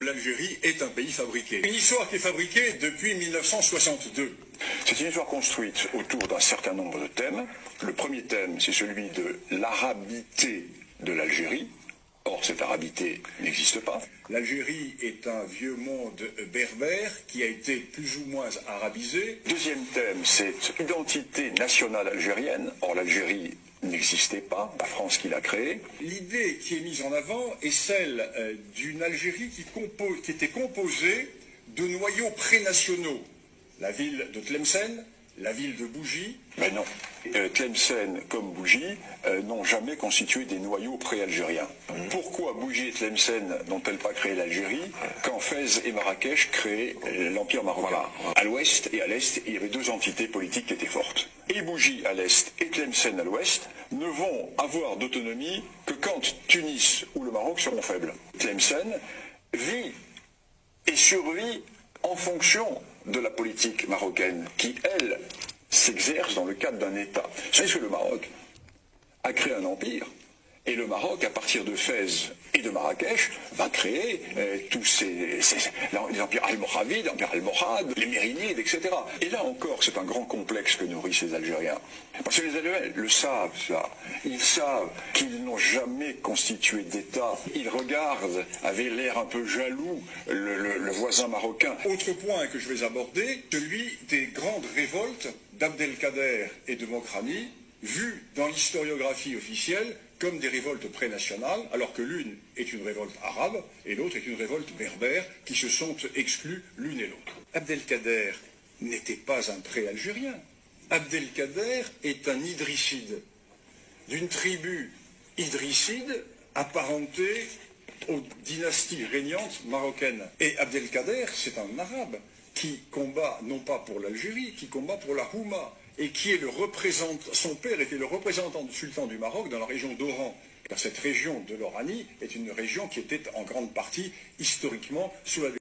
L'Algérie est un pays fabriqué. Une histoire qui est fabriquée depuis 1962. C'est une histoire construite autour d'un certain nombre de thèmes. Le premier thème, c'est celui de l'arabité de l'Algérie. Or, cette arabité n'existe pas. L'Algérie est un vieux monde berbère qui a été plus ou moins arabisé. Deuxième thème, c'est l'identité nationale algérienne. Or, l'Algérie n'existait pas, la France qui l'a créée. L'idée qui est mise en avant est celle d'une Algérie qui était composée de noyaux prénationaux. La ville de Tlemcen, la ville de Bougie. Mais non, Tlemcen comme Bougie n'ont jamais constitué des noyaux pré-algériens. Pourquoi Bougie et Tlemcen n'ont-elles pas créé l'Algérie quand Fès et Marrakech créaient l'Empire marocain? À l'ouest et à l'est, il y avait deux entités politiques qui étaient fortes. Et Bougie à l'est et Tlemcen à l'ouest ne vont avoir d'autonomie que quand Tunis ou le Maroc seront faibles. Tlemcen vit et survit en fonction de la politique marocaine qui, elle, s'exerce dans le cadre d'un État. C'est ce que le Maroc a créé un empire, et le Maroc, à partir de Fès et de Marrakech, va créer tous les empires almoravides, l'empire almohade, les mérinides, etc. Et là encore, c'est un grand complexe que nourrissent les Algériens. Parce que les Algériens le savent, ça. Ils savent qu'ils n'ont jamais constitué d'État. Ils regardent, avec l'air un peu jaloux, le voisin marocain. Autre point que je vais aborder, celui des grandes révoltes d'Abdelkader et de Mokrani, vues dans l'historiographie officielle comme des révoltes pré-nationales, alors que l'une est une révolte arabe et l'autre est une révolte berbère, qui se sont exclues l'une et l'autre. Abdelkader n'était pas un pré-algérien. Abdelkader est un idrisside, d'une tribu idrisside apparentée aux dynasties régnantes marocaines. Et Abdelkader, c'est un arabe qui combat non pas pour l'Algérie, qui combat pour la Houma, et qui est le représentant, son père était le représentant du sultan du Maroc dans la région d'Oran, car cette région de l'Oranie est une région qui était en grande partie historiquement sous la